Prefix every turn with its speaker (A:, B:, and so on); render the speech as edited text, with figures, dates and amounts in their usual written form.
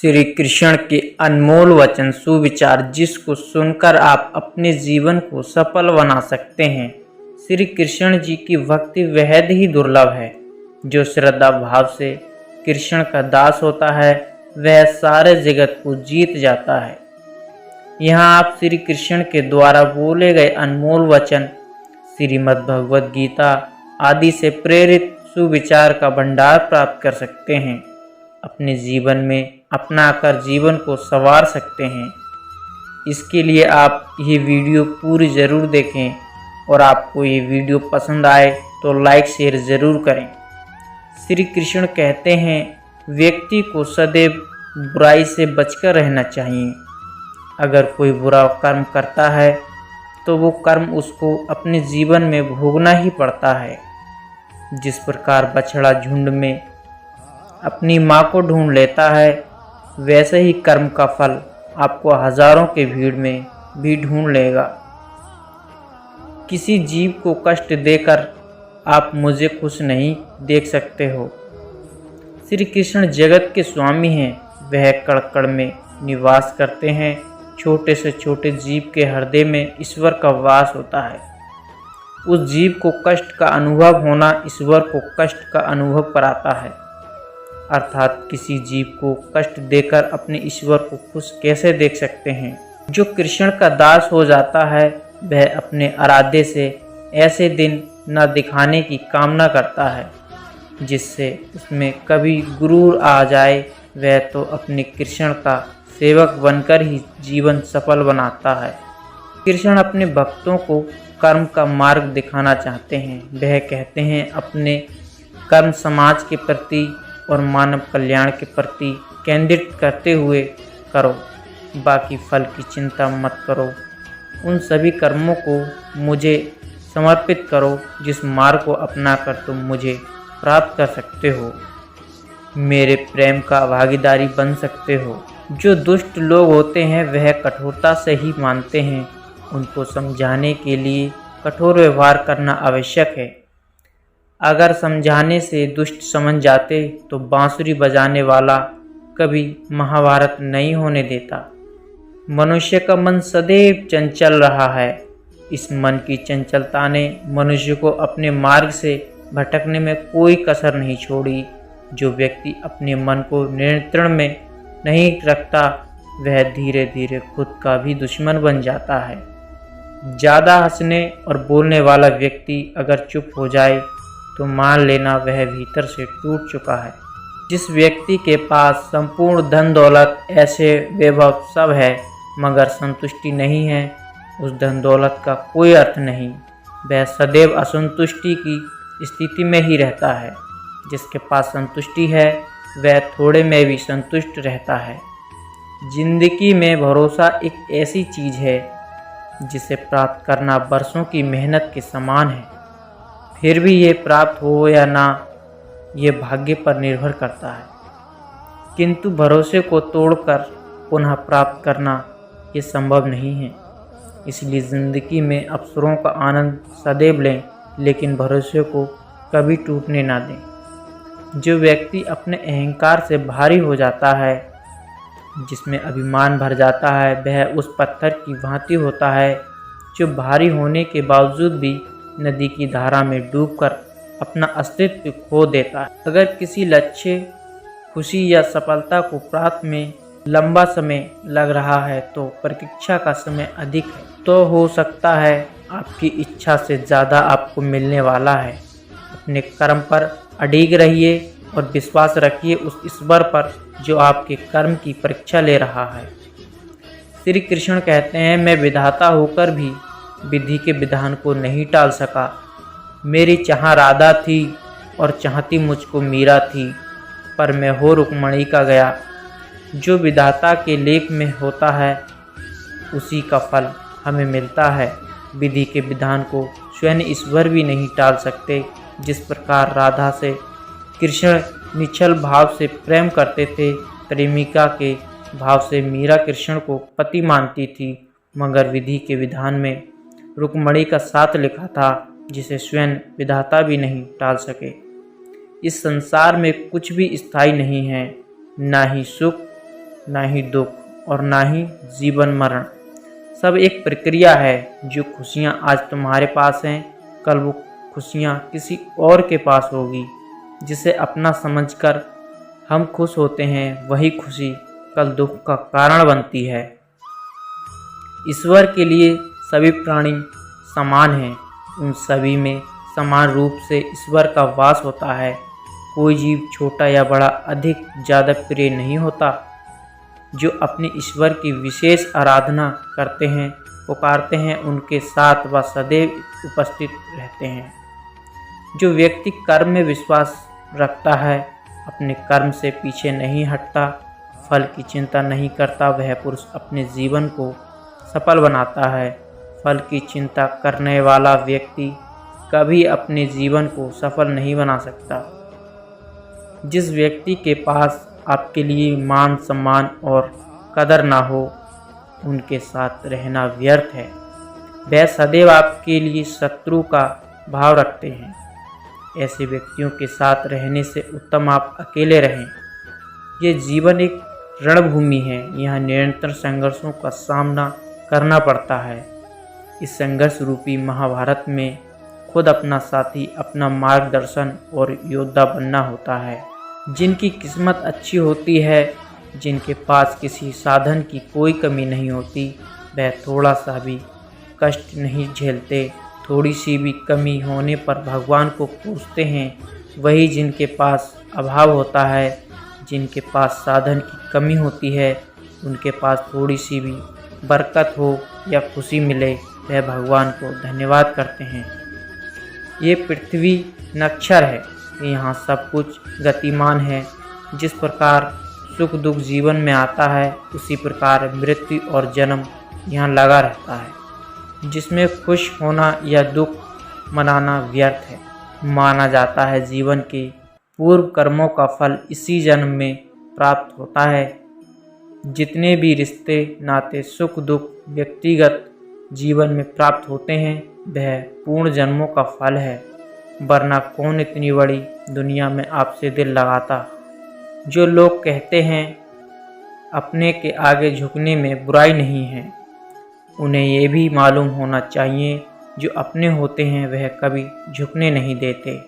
A: श्री कृष्ण के अनमोल वचन सुविचार जिसको सुनकर आप अपने जीवन को सफल बना सकते हैं। श्री कृष्ण जी की भक्ति बेहद ही दुर्लभ है। जो श्रद्धा भाव से कृष्ण का दास होता है वह सारे जगत को जीत जाता है। यहाँ आप श्री कृष्ण के द्वारा बोले गए अनमोल वचन, श्रीमद् भगवद गीता आदि से प्रेरित सुविचार का भंडार प्राप्त कर सकते हैं। अपने जीवन में अपनाकर जीवन को संवार सकते हैं। इसके लिए आप ये वीडियो पूरी ज़रूर देखें और आपको ये वीडियो पसंद आए तो लाइक शेयर ज़रूर करें। श्री कृष्ण कहते हैं व्यक्ति को सदैव बुराई से बचकर रहना चाहिए। अगर कोई बुरा कर्म करता है तो वो कर्म उसको अपने जीवन में भोगना ही पड़ता है। जिस प्रकार बछड़ा झुंड में अपनी माँ को ढूंढ लेता है, वैसे ही कर्म का फल आपको हजारों के भीड़ में भी ढूंढ लेगा। किसी जीव को कष्ट देकर आप मुझे खुश नहीं देख सकते हो। श्री कृष्ण जगत के स्वामी हैं। वह कण में निवास करते हैं। छोटे से छोटे जीव के हृदय में ईश्वर का वास होता है। उस जीव को कष्ट का अनुभव होना ईश्वर को कष्ट का अनुभव कराता है। अर्थात किसी जीव को कष्ट देकर अपने ईश्वर को खुश कैसे देख सकते हैं। जो कृष्ण का दास हो जाता है वह अपने आराध्य से ऐसे दिन न दिखाने की कामना करता है जिससे उसमें कभी गुरूर आ जाए। वह तो अपने कृष्ण का सेवक बनकर ही जीवन सफल बनाता है। कृष्ण अपने भक्तों को कर्म का मार्ग दिखाना चाहते हैं। वह कहते हैं अपने कर्म समाज के प्रति और मानव कल्याण के प्रति केंद्रित करते हुए करो। बाकी फल की चिंता मत करो। उन सभी कर्मों को मुझे समर्पित करो जिस मार्ग को अपनाकर तुम मुझे प्राप्त कर सकते हो, मेरे प्रेम का भागीदारी बन सकते हो। जो दुष्ट लोग होते हैं वह कठोरता से ही मानते हैं। उनको समझाने के लिए कठोर व्यवहार करना आवश्यक है। अगर समझाने से दुष्ट समझ जाते तो बांसुरी बजाने वाला कभी महाभारत नहीं होने देता। मनुष्य का मन सदैव चंचल रहा है। इस मन की चंचलता ने मनुष्य को अपने मार्ग से भटकने में कोई कसर नहीं छोड़ी। जो व्यक्ति अपने मन को नियंत्रण में नहीं रखता वह धीरे धीरे खुद का भी दुश्मन बन जाता है। ज़्यादा हंसने और बोलने वाला व्यक्ति अगर चुप हो जाए तो मान लेना वह भीतर से टूट चुका है। जिस व्यक्ति के पास संपूर्ण धन दौलत ऐसे वैभव सब है मगर संतुष्टि नहीं है, उस धन दौलत का कोई अर्थ नहीं। वह सदैव असंतुष्टि की स्थिति में ही रहता है। जिसके पास संतुष्टि है वह थोड़े में भी संतुष्ट रहता है। जिंदगी में भरोसा एक ऐसी चीज़ है जिसे प्राप्त करना बरसों की मेहनत के समान है। फिर भी ये प्राप्त हो या ना ये भाग्य पर निर्भर करता है। किंतु भरोसे को तोड़कर पुनः प्राप्त करना ये संभव नहीं है। इसलिए ज़िंदगी में अवसरों का आनंद सदैव लें लेकिन भरोसे को कभी टूटने ना दें। जो व्यक्ति अपने अहंकार से भारी हो जाता है, जिसमें अभिमान भर जाता है, वह उस पत्थर की भांति होता है जो भारी होने के बावजूद भी नदी की धारा में डूबकर अपना अस्तित्व खो देता है। अगर किसी लक्ष्य, खुशी या सफलता को प्राप्त में लंबा समय लग रहा है तो प्रतीक्षा का समय अधिक है। तो हो सकता है आपकी इच्छा से ज़्यादा आपको मिलने वाला है। अपने कर्म पर अडिग रहिए और विश्वास रखिए उस ईश्वर पर जो आपके कर्म की परीक्षा ले रहा है। श्री कृष्ण कहते हैं मैं विधाता होकर भी विधि के विधान को नहीं टाल सका। मेरी चाह राधा थी और चाहती मुझको मीरा थी, पर मैं हो रुक्मणी का गया। जो विधाता के लेख में होता है उसी का फल हमें मिलता है। विधि के विधान को स्वयं ईश्वर भी नहीं टाल सकते। जिस प्रकार राधा से कृष्ण निश्चल भाव से प्रेम करते थे, प्रेमिका के भाव से मीरा कृष्ण को पति मानती थी, मगर विधि के विधान में रुक्मणी का साथ लिखा था जिसे स्वयं विधाता भी नहीं टाल सके। इस संसार में कुछ भी स्थायी नहीं है, ना ही सुख ना ही दुख और ना ही जीवन मरण। सब एक प्रक्रिया है। जो खुशियाँ आज तुम्हारे पास हैं, कल वो खुशियाँ किसी और के पास होगी। जिसे अपना समझकर हम खुश होते हैं, वही खुशी कल दुख का कारण बनती है। ईश्वर के लिए सभी प्राणी समान हैं। उन सभी में समान रूप से ईश्वर का वास होता है। कोई जीव छोटा या बड़ा, अधिक ज़्यादा प्रिय नहीं होता। जो अपने ईश्वर की विशेष आराधना करते हैं, पुकारते हैं, उनके साथ वह सदैव उपस्थित रहते हैं। जो व्यक्ति कर्म में विश्वास रखता है, अपने कर्म से पीछे नहीं हटता, फल की चिंता नहीं करता, वह पुरुष अपने जीवन को सफल बनाता है। फल की चिंता करने वाला व्यक्ति कभी अपने जीवन को सफल नहीं बना सकता। जिस व्यक्ति के पास आपके लिए मान सम्मान और कदर ना हो, उनके साथ रहना व्यर्थ है। वह सदैव आपके लिए शत्रु का भाव रखते हैं। ऐसे व्यक्तियों के साथ रहने से उत्तम आप अकेले रहें। ये जीवन एक रणभूमि है। यहाँ निरंतर संघर्षों का सामना करना पड़ता है। इस संघर्ष रूपी महाभारत में खुद अपना साथी, अपना मार्गदर्शन और योद्धा बनना होता है। जिनकी किस्मत अच्छी होती है, जिनके पास किसी साधन की कोई कमी नहीं होती, वह थोड़ा सा भी कष्ट नहीं झेलते। थोड़ी सी भी कमी होने पर भगवान को पूछते हैं। वही जिनके पास अभाव होता है, जिनके पास साधन की कमी होती है, उनके पास थोड़ी सी भी बरकत हो या खुशी मिले, वह भगवान को धन्यवाद करते हैं। ये पृथ्वी नक्षत्र है। यहाँ सब कुछ गतिमान है। जिस प्रकार सुख दुख जीवन में आता है, उसी प्रकार मृत्यु और जन्म यहाँ लगा रहता है। जिसमें खुश होना या दुख मनाना व्यर्थ है। माना जाता है जीवन के पूर्व कर्मों का फल इसी जन्म में प्राप्त होता है। जितने भी रिश्ते नाते सुख दुख व्यक्तिगत जीवन में प्राप्त होते हैं, वह पूर्ण जन्मों का फल है। वरना कौन इतनी बड़ी दुनिया में आपसे दिल लगाता। जो लोग कहते हैं अपने के आगे झुकने में बुराई नहीं है, उन्हें ये भी मालूम होना चाहिए जो अपने होते हैं वह कभी झुकने नहीं देते।